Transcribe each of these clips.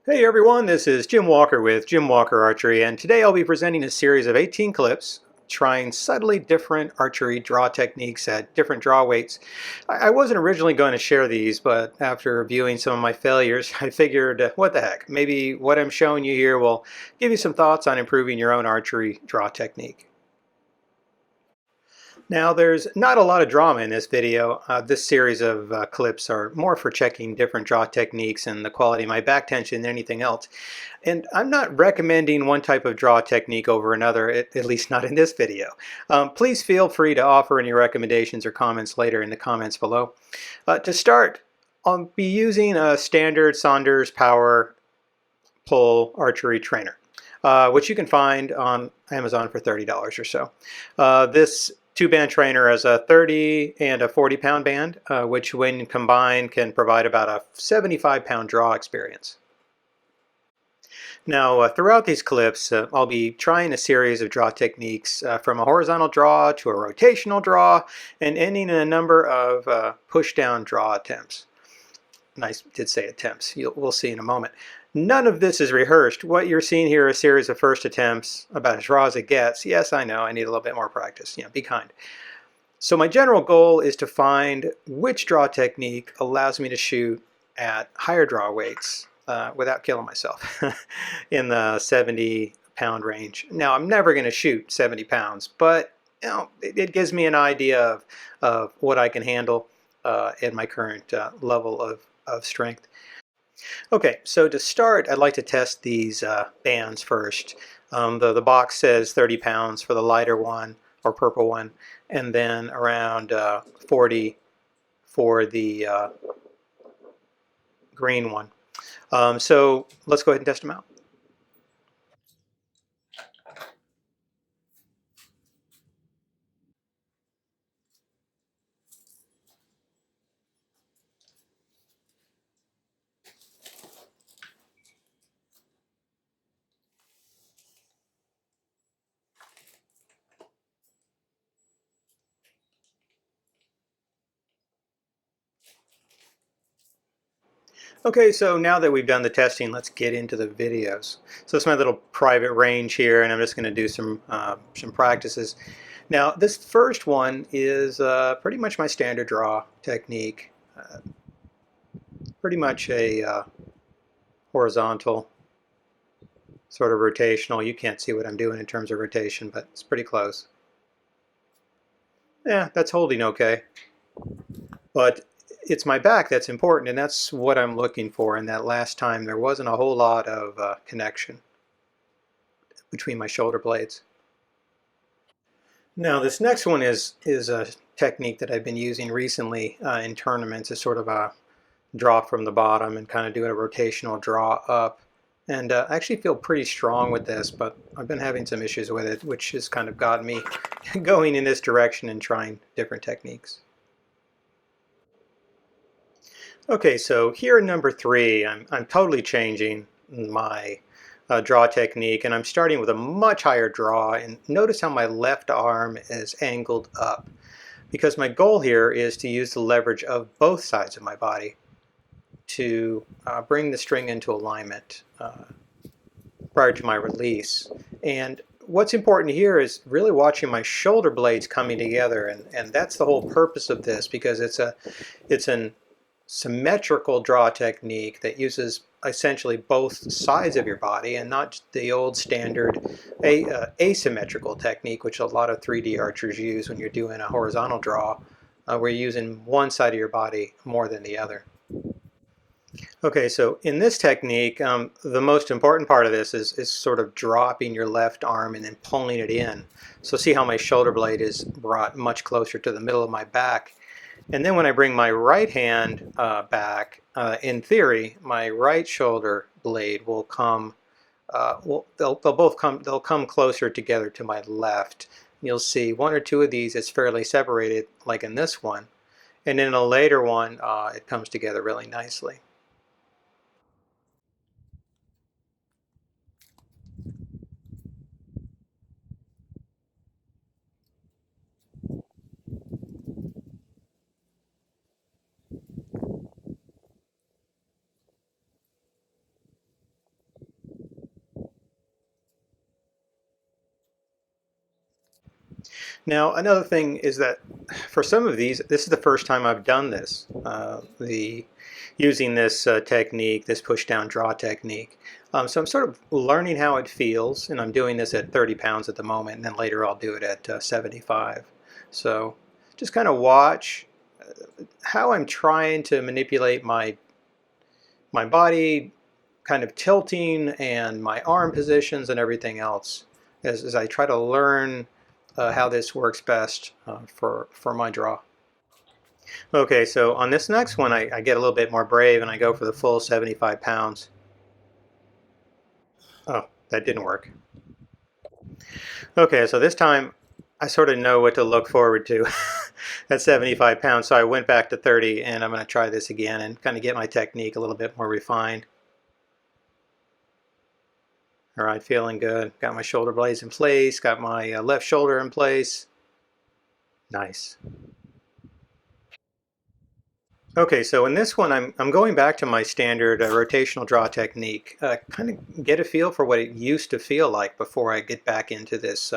Hey everyone, this is Jim Walker with Jim Walker Archery, and today I'll be presenting a series of 18 clips trying subtly different archery draw techniques at different draw weights. I wasn't originally going to share these, but after reviewing some of my failures, I figured, what the heck, maybe what I'm showing you here will give you some thoughts on improving your own archery draw technique. Now, there's not a lot of drama in this video. This series of clips are more for checking different draw techniques and the quality of my back tension than anything else. And I'm not recommending one type of draw technique over another, at least not in this video. Please feel free to offer any recommendations or comments later in the comments below. To start, I'll be using a standard Saunders Power Pull archery trainer, which you can find on Amazon for $30 or so. This two-band trainer has a 30 and a 40-pound band, which when combined can provide about a 75-pound draw experience. Now, throughout these clips, I'll be trying a series of draw techniques from a horizontal draw to a rotational draw and ending in a number of push-down draw attempts. And I did say attempts. We'll see in a moment. None of this is rehearsed. What you're seeing here is a series of first attempts, about as raw as it gets. Yes, I know, I need a little bit more practice. Be kind. So my general goal is to find which draw technique allows me to shoot at higher draw weights without killing myself in the 70-pound range. Now, I'm never going to shoot 70 pounds, but it gives me an idea of what I can handle at my current level of strength. Okay, so to start, I'd like to test these bands first. The box says 30 pounds for the lighter one, or purple one, and then around 40 for the green one. So let's go ahead and test them out. Okay, so now that we've done the testing, let's get into the videos. So it's my little private range here, and I'm just going to do some practices. Now, this first one is pretty much my standard draw technique. Pretty much a horizontal, sort of rotational. You can't see what I'm doing in terms of rotation, but it's pretty close. Yeah, that's holding okay. But it's my back that's important, and that's what I'm looking for. And that last time, there wasn't a whole lot of connection between my shoulder blades. Now, this next one is a technique that I've been using recently in tournaments. It's sort of a draw from the bottom and kind of doing a rotational draw up. And I actually feel pretty strong with this, but I've been having some issues with it, which has kind of got me going in this direction and trying different techniques. Okay, so here in number 3, I'm totally changing my draw technique, and I'm starting with a much higher draw. And notice how my left arm is angled up, because my goal here is to use the leverage of both sides of my body to bring the string into alignment prior to my release. And what's important here is really watching my shoulder blades coming together, and that's the whole purpose of this, because it's an symmetrical draw technique that uses essentially both sides of your body and not the old standard asymmetrical technique, which a lot of 3D archers use when you're doing a horizontal draw, where you're using one side of your body more than the other. Okay, so in this technique, the most important part of this is sort of dropping your left arm and then pulling it in. So see how my shoulder blade is brought much closer to the middle of my back. And then when I bring my right hand back, in theory, my right shoulder blade will come, they'll come closer together to my left. You'll see one or two of these is fairly separated, like in this one. And in a later one, it comes together really nicely. Now, another thing is that for some of these, this is the first time I've done this, using this technique, this push down draw technique. So I'm sort of learning how it feels, and I'm doing this at 30 pounds at the moment, and then later I'll do it at 75. So just kind of watch how I'm trying to manipulate my body, kind of tilting, and my arm positions and everything else as I try to learn how this works best for my draw. Okay, so on this next one, I get a little bit more brave and I go for the full 75 pounds. Oh, that didn't work. Okay, so this time I sort of know what to look forward to at 75 pounds. So I went back to 30 and I'm going to try this again and kind of get my technique a little bit more refined. All right, feeling good. Got my shoulder blades in place, got my left shoulder in place. Nice. Okay, so in this one, I'm going back to my standard rotational draw technique. Kind of get a feel for what it used to feel like before I get back into this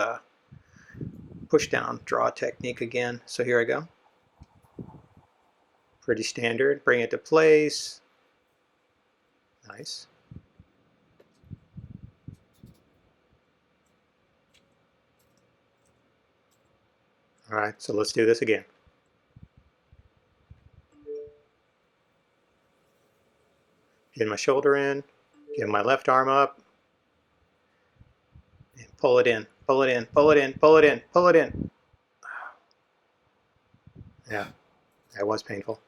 push down draw technique again. So here I go. Pretty standard. Bring it to place. Nice. All right, so let's do this again. Get my shoulder in, get my left arm up, and pull it in, pull it in, pull it in, pull it in, pull it in. Yeah, that was painful.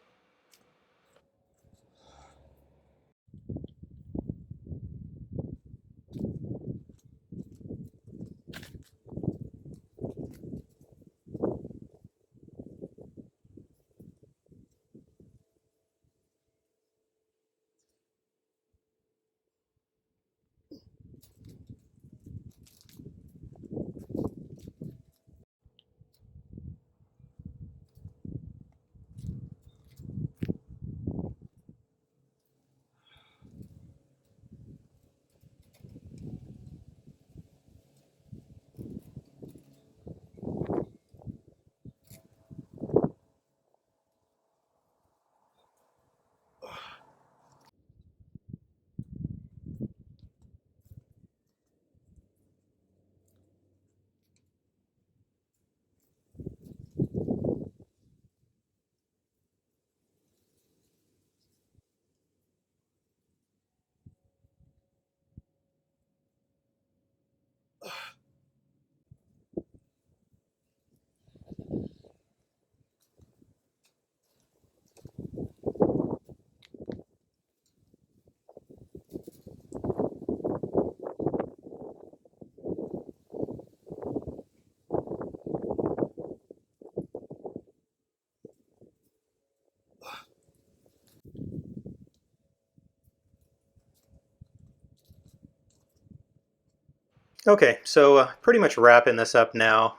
Okay, so pretty much wrapping this up now.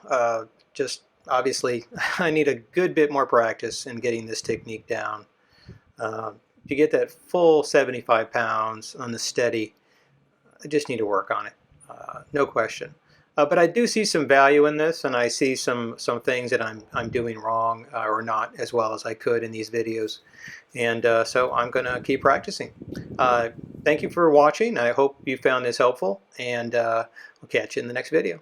Just obviously, I need a good bit more practice in getting this technique down. To get that full 75 pounds on the steady, I just need to work on it, no question. But I do see some value in this, and I see some things that I'm doing wrong or not as well as I could in these videos, and so I'm going to keep practicing. Thank you for watching. I hope you found this helpful, and we'll catch you in the next video.